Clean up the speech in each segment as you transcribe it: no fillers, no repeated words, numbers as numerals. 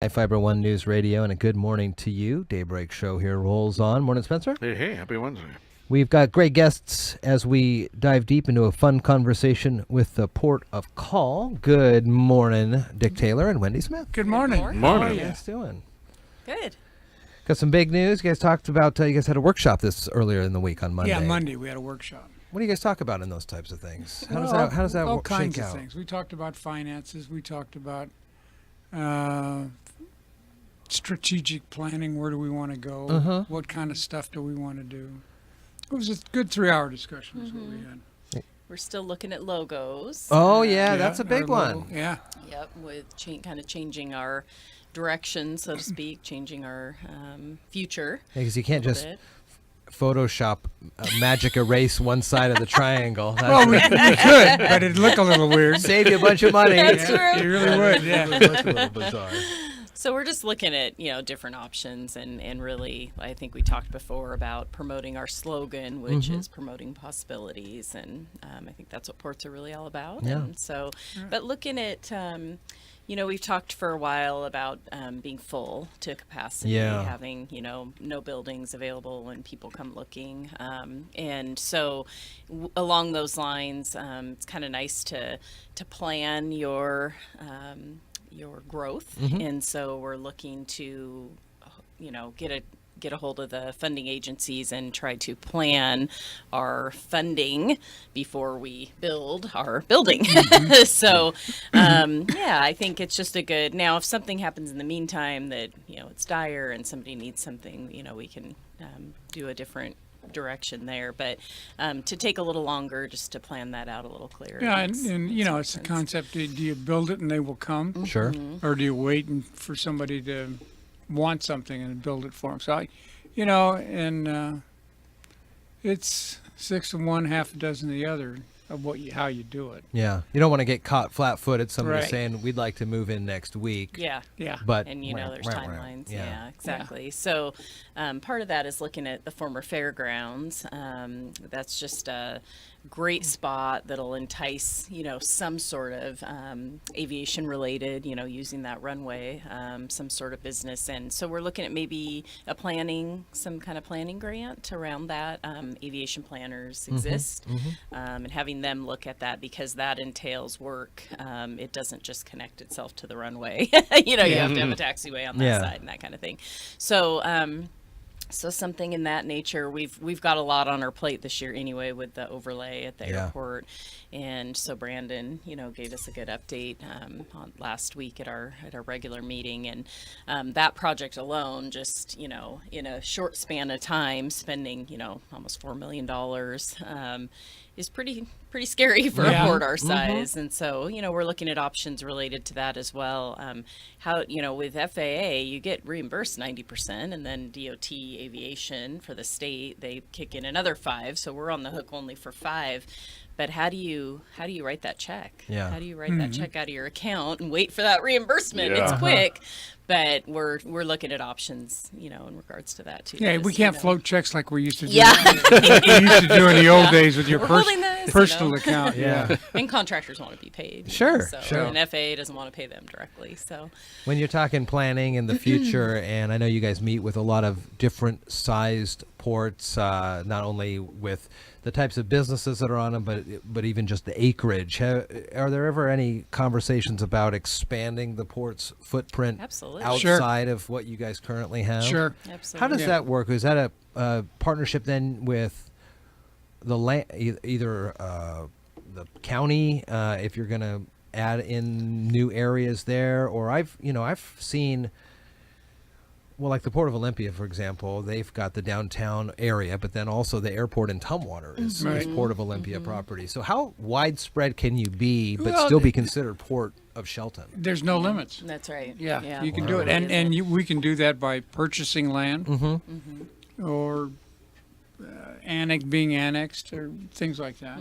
Fiber One News Radio, and a good morning to you. Daybreak show here rolls on. Morning, Spencer. Hey, happy Wednesday. We've got great guests as we dive deep into a fun conversation with the Port of Call. Good morning, Dick Taylor and Wendy Smith. Good morning. Morning. How are you guys doing? Good. Got some big news. You guys talked about, you guys had a workshop this earlier in the week on Monday. Yeah, Monday we had a workshop. What do you guys talk about in those types of things? How Well, does that all shake kinds out? of things. We talked about finances. We talked about strategic planning. Where do we want to go? Uh-huh. What kind of stuff do we want to do? It was a good 3-hour discussion is what we had. We're still looking at logos. Oh, yeah, that's a big our one. logo. Yeah. Yep, with kind of changing our direction, so to speak, changing our future. Because you can't a just little bit. Photoshop magic erase one side of the triangle. Well, we could, but it'd look a little weird. Save you a bunch of money. That's true. It really would, yeah. It looks a little bizarre. So we're just looking at, different options and really, I think we talked before about promoting our slogan, which is promoting possibilities. And I think that's what ports are really all about. Yeah. And so, but looking at, we've talked for a while about being full to capacity, having, no buildings available when people come looking. And so along those lines, it's kind of nice to plan your growth. And so we're looking to, get a hold of the funding agencies and try to plan our funding before we build our building. So, I think it's just a good, now if something happens in the meantime that, it's dire and somebody needs something, we can do a different direction there, but to take a little longer just to plan that out a little clearer. Yeah, and it's the concept, do you build it and they will come? Sure. Or do you wait for somebody to want something and build it for them? So, it's 6 of one, half a dozen of the other of how you do it. Yeah. You don't want to get caught flat-footed. Somebody Right. saying, we'd like to move in next week. Yeah. Yeah. But And there's timelines. Yeah. Yeah, exactly. So part of that is looking at the former fairgrounds. That's just a great spot that'll entice, some sort of aviation related, using that runway, some sort of business. And so we're looking at maybe some kind of planning grant around that. Aviation planners exist, and having them look at that because that entails work. It doesn't just connect itself to the runway. You have to have a taxiway on that side and that kind of thing. So, so something in that nature. We've got a lot on our plate this year anyway with the overlay at the airport, and so Brandon, gave us a good update on last week at our regular meeting, and that project alone, just in a short span of time, spending almost $4 million, is pretty scary for a port our size. And so, we're looking at options related to that as well. How, with FAA, you get reimbursed 90%, and then DOT aviation for the state, they kick in another 5. So we're on the hook only for 5. But how do you write that check? Yeah. How do you write that check out of your account and wait for that reembrsement? Yeah. It's quick. But we're looking at options, in regards to that too. Yeah, we can't float checks like we used to do. Yeah. We used to do in the old days with your We're holding this, personal account. Yeah. And contractors want to be paid. Sure. And FAA doesn't want to pay them directly. So When you're talking planning in the future, and I know you guys meet with a lot of different sized ports, not only with the types of businesses that are on them, but even just the acreage. Are there ever any conversations about expanding the port's footprint Absolutely. outside of what you guys currently have? Sure. absolutely. How does that work? Is that a partnership then with the land, either the county, if you're going to add in new areas there, or I've seen, well, like the Port of Olympia, for example, they've got the downtown area, but then also the airport in Tumwater is Port of Olympia property. So how widespread can you be, but Well, still be considered Port of Shelton? There's no limits. That's right. Yeah, you can do it, and we can do that by purchasing land, or being annexed, or things like that.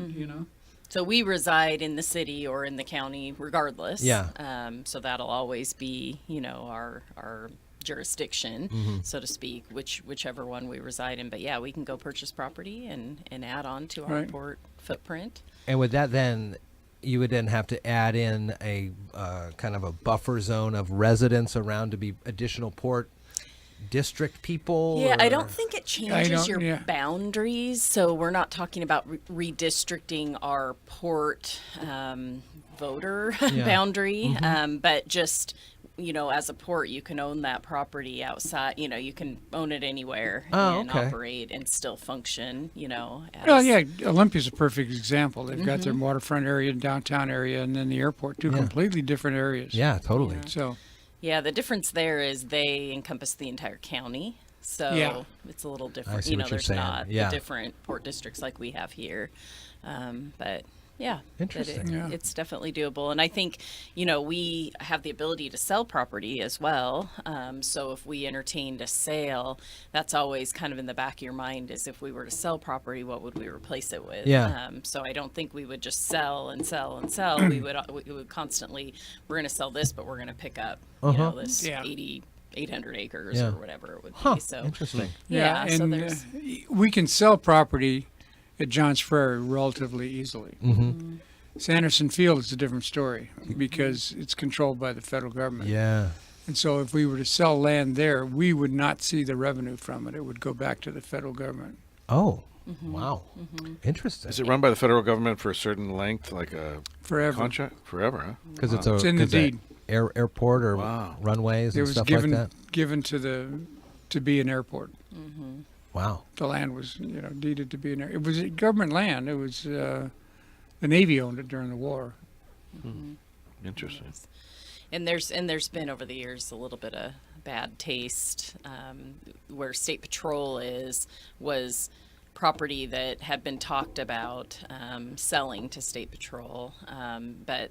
So we reside in the city or in the county regardless. Yeah. So that'll always be, our jurisdiction, so to speak, whichever one we reside in. But yeah, we can go purchase property and add on to our Right. port footprint. And with that then, you would then have to add in a kind of a buffer zone of residents around to be additional port district people? Yeah, I or- don't think it changes your yeah. boundaries. So we're not talking about redistricting our port voter boundary, but just, as a port, you can own that property outside. You can own it anywhere and okay. operate and still function. As, Well, yeah, Olympia's a perfect example. They've got their waterfront area, downtown area, and then the airport, two completely different areas. Yeah, totally. So, Yeah, the difference there is they encompass the entire county. So Yeah. it's a little different. see what you're There's saying. not Yeah. the different port districts like we have here. But yeah, Interesting. Yeah. it's definitely doable. And I think, we have the ability to sell property as well. So if we entertained a sale, that's always kind of in the back of your mind is if we were to sell property, what would we replace it with? Yeah. So I don't think we would just sell and sell and sell. we would constantly, we're going to sell this, but we're going to pick up, this Yeah. 800 acres Yeah. or whatever it would Huh, be. So interesting. yeah, so and there's we can sell property at Johns Ferry relatively easily. Sanderson Field is a different story because it's controlled by the federal government. Yeah. And so if we were to sell land there, we would not see the revenue from it. It would go back to the federal government. Oh, wow. Interesting. Is it run by the federal government for a certain length, like a Forever. contract? Forever, huh? Because Wow. it's in the 'cause that deed. Airport or Wow. runways It and was stuff given like that. given to be an airport. Wow. The land was deeded to be an airport. It was government land. It was the Navy owned it during the war. Interesting. And there's been over the years a little bit of bad taste where State Patrol was property that had been talked about selling to State Patrol, but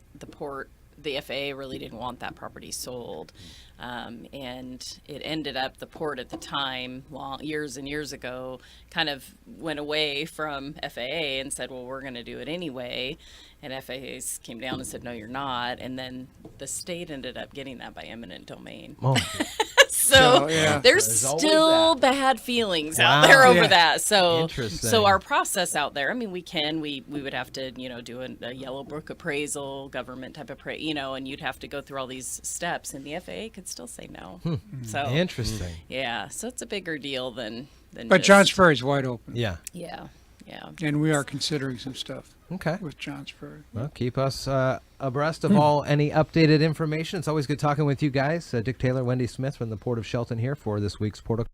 the FAA really didn't want that property sold, and it ended up the port at the time, years and years ago, kind of went away from FAA and said, well, we're going to do it anyway. And FAA's came down and said, no, you're not. And then the state ended up getting that by eminent domain. Oh, So, yeah. There's There's always still that. bad feelings Wow. out there over Yeah. that. So, Interesting. so our process out there, I mean, we would have to, do a yellow book appraisal, government type of and you'd have to go through all these steps, and the FAA could still say no. So, interesting. yeah, so it's a bigger deal than But just, Johns Ferry's wide open. Yeah. yeah. And we are considering some stuff Okay. with Johns Ferry. Well, keep us abreast of any updated information. It's always good talking with you guys. Dick Taylor, Wendy Smith from the Port of Shelton here for this week's Port of